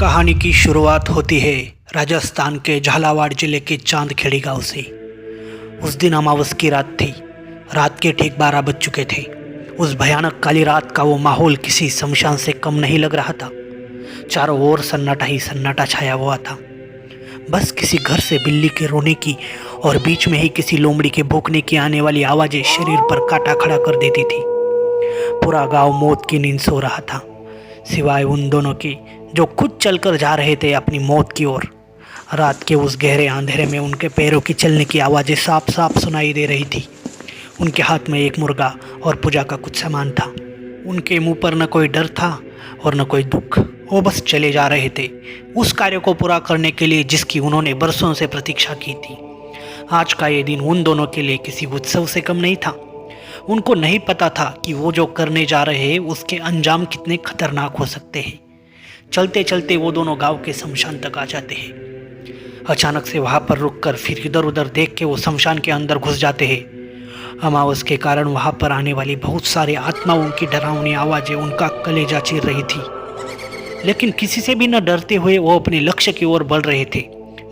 कहानी की शुरुआत होती है राजस्थान के झालावाड़ जिले के चांदखेड़ी गांव से। उस दिन अमावस की रात थी। रात के ठीक 12 बज चुके थे। उस भयानक काली रात का वो माहौल किसी शमशान से कम नहीं लग रहा था। चारों ओर सन्नाटा ही सन्नाटा छाया हुआ था। बस किसी घर से बिल्ली के रोने की और बीच में ही किसी लोमड़ी के भौंकने की आने वाली आवाज़ें शरीर पर कांटा खड़ा कर देती थी। पूरा गांव मौत की नींद सो रहा था, सिवाय उन दोनों की जो खुद चलकर जा रहे थे अपनी मौत की ओर। रात के उस गहरे अंधेरे में उनके पैरों की चलने की आवाज़ें साफ साफ सुनाई दे रही थी। उनके हाथ में एक मुर्गा और पूजा का कुछ सामान था। उनके मुंह पर न कोई डर था और न कोई दुख। वो बस चले जा रहे थे उस कार्य को पूरा करने के लिए जिसकी उन्होंने बरसों से प्रतीक्षा की थी। आज का ये दिन उन दोनों के लिए किसी उत्सव से कम नहीं था। उनको नहीं पता था कि वो जो करने जा रहे हैं उसके अंजाम कितने खतरनाक हो सकते हैं। चलते चलते वो दोनों गांव के शमशान तक आ जाते हैं। अचानक से वहां पर रुककर फिर इधर उधर देख के वो शमशान के अंदर घुस जाते हैं। अमावस के कारण वहां पर आने वाली बहुत सारी आत्माओं की डरावनी आवाज़ें उनका कलेजा चीर रही थी, लेकिन किसी से भी न डरते हुए वो अपने लक्ष्य की ओर बढ़ रहे थे,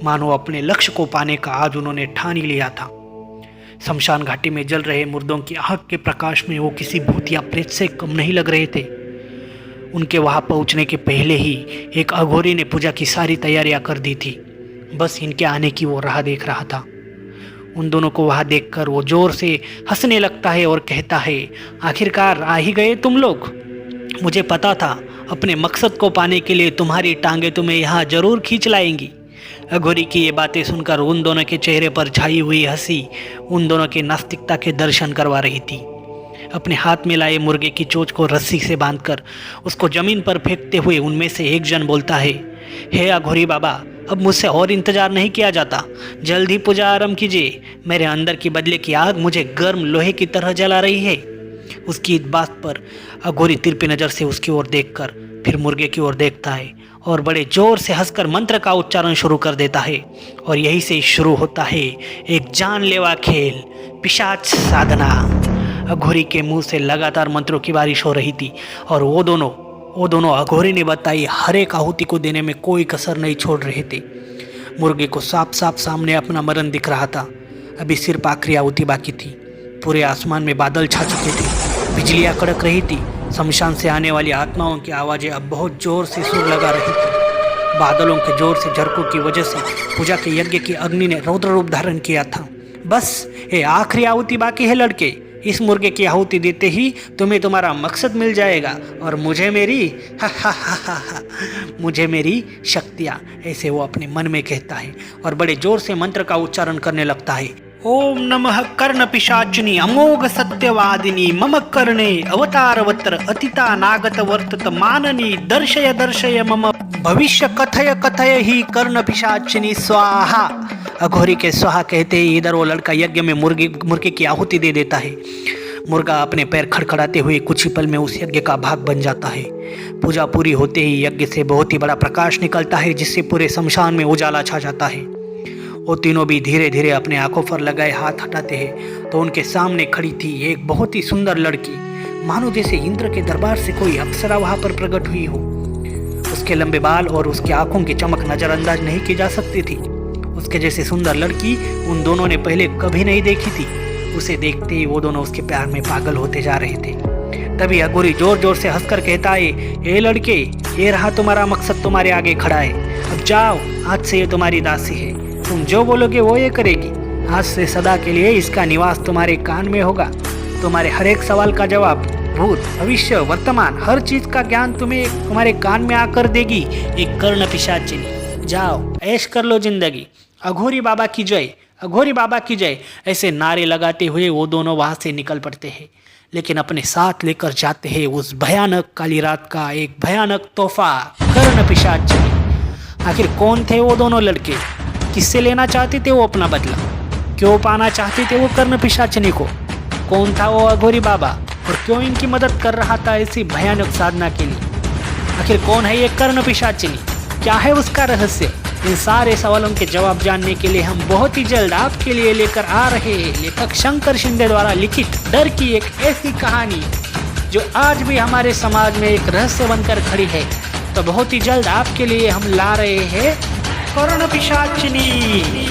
मानो अपने लक्ष्य को पाने का आज उन्होंने ठान ही लिया था। शमशान घाटी में जल रहे मुर्दों की आग के प्रकाश में वो किसी भूत या प्रेत से कम नहीं लग रहे थे। उनके वहां पहुंचने के पहले ही एक अघोरी ने पूजा की सारी तैयारियां कर दी थी। बस इनके आने की वो राह देख रहा था। उन दोनों को वहां देखकर वो जोर से हंसने लगता है और कहता है, आखिरकार आ ही गए तुम लोग। मुझे पता था अपने मकसद को पाने के लिए तुम्हारी टांगें तुम्हें यहाँ जरूर खींच लाएंगी। अघोरी की ये बातें सुनकर उन दोनों के चेहरे पर छाई हुई हंसी उन दोनों की नास्तिकता के दर्शन करवा रही थी। अपने हाथ में लाए मुर्गे की चोंच को रस्सी से बांधकर उसको जमीन पर फेंकते हुए उनमें से एक जन बोलता है, हे अघोरी बाबा, अब मुझसे और इंतजार नहीं किया जाता। जल्द ही पूजा आरंभ कीजिए। मेरे अंदर की बदले की आग मुझे गर्म लोहे की तरह जला रही है। उसकी इस बात पर अघोरी तिरपी नज़र से उसकी ओर देखकर फिर मुर्गे की ओर देखता है और बड़े जोर से हंसकर मंत्र का उच्चारण शुरू कर देता है। और यहीं से शुरू होता है एक जानलेवा खेल, पिशाच साधना। अघोरी के मुंह से लगातार मंत्रों की बारिश हो रही थी और वो दोनों अघोरी ने बताई हर एक आहुति को देने में कोई कसर नहीं छोड़ रहे थे। मुर्गे को साफ साफ सामने अपना मरण दिख रहा था। अभी सिर्फ आखिरी आहुति बाकी थी। पूरे आसमान में बादल छा चुके थे, बिजलियां कड़क रही थी। शमशान से आने वाली आत्माओं की आवाज़ें अब बहुत जोर से सुर लगा रही थी। बादलों के जोर से झड़कों की वजह से पूजा के यज्ञ की अग्नि ने रौद्र रूप धारण किया था। बस ये आखिरी आहुति बाकी है लड़के। इस मुर्गे की आहुति देते ही तुम्हें तुम्हारा मकसद मिल जाएगा और मुझे मेरी शक्तियाँ, ऐसे वो अपने मन में कहता है और बड़े जोर से मंत्र का उच्चारण करने लगता है। ओम नमः कर्ण पिशाचिनी अमोघ सत्यवादिनी मम कर्णे अवतारवत्र अतिता नागत वर्तत माननी दर्शय दर्शय मम भविष्य कथय कथय ही कर्ण पिशाचिनी स्वाहा। अघोरी के स्वाहा कहते ही इधर वो लड़का यज्ञ में मुर्गे की आहुति दे देता है। मुर्गा अपने पैर खड़खड़ाते हुए कुछ ही पल में उस यज्ञ का भाग बन जाता है। पूजा पूरी होते ही यज्ञ से बहुत ही बड़ा प्रकाश निकलता है जिससे पूरे शमशान में उजाला छा जाता है। वो तीनों भी धीरे धीरे अपने आंखों पर लगाए हाथ हटाते हैं तो उनके सामने खड़ी थी एक बहुत ही सुंदर लड़की, मानो जैसे इंद्र के दरबार से कोई अप्सरा वहां पर प्रकट हुई हो। उसके लंबे बाल और उसकी आंखों की चमक नजरअंदाज नहीं की जा सकती थी। उसके जैसी सुंदर लड़की उन दोनों ने पहले कभी नहीं देखी थी। उसे देखते ही वो दोनों उसके प्यार में पागल होते जा रहे थे। तभी अघोरी जोर जोर से हंसकर कहता है, ए लड़के, ये रहा तुम्हारा मकसद तुम्हारे आगे खड़ा है। अब जाओ, आज से ये तुम्हारी दासी है। तुम जो बोलोगे वो ये करेगी। आज से सदा के लिए इसका निवास तुम्हारे कान में होगा। तुम्हारे हर एक सवाल का जवाब, भूत भविष्य वर्तमान हर चीज का ज्ञान तुम्हें तुम्हारे कान में आकर देगी। एक कर्ण पिशाचिनी, जाओ ऐश कर लो जिंदगी। अघोरी बाबा की जय, अघोरी बाबा की जय, ऐसे नारे लगाते हुए वो दोनों वहां से निकल पड़ते हैं, लेकिन अपने साथ लेकर जाते हैं उस भयानक काली रात का एक भयानक तोहफा, कर्ण पिशाचिनी। आखिर कौन थे वो दोनों लड़के? किससे लेना चाहते थे वो अपना बदला? क्यों पाना चाहते थे वो कर्ण पिशाचिनी को? कौन था वो अघोरी बाबा और क्यों इनकी मदद कर रहा था ऐसी भयानक साधना के लिए? आखिर कौन है ये कर्ण पिशाचिनी? क्या है उसका रहस्य? इन सारे सवालों के जवाब जानने के लिए हम बहुत ही जल्द आपके लिए लेकर आ रहे हैं लेखक शंकर शिंदे द्वारा लिखित डर की एक ऐसी कहानी जो आज भी हमारे समाज में एक रहस्य बनकर खड़ी है। तो बहुत ही जल्द आपके लिए हम ला रहे हैं कर्ण पिशाचिनी।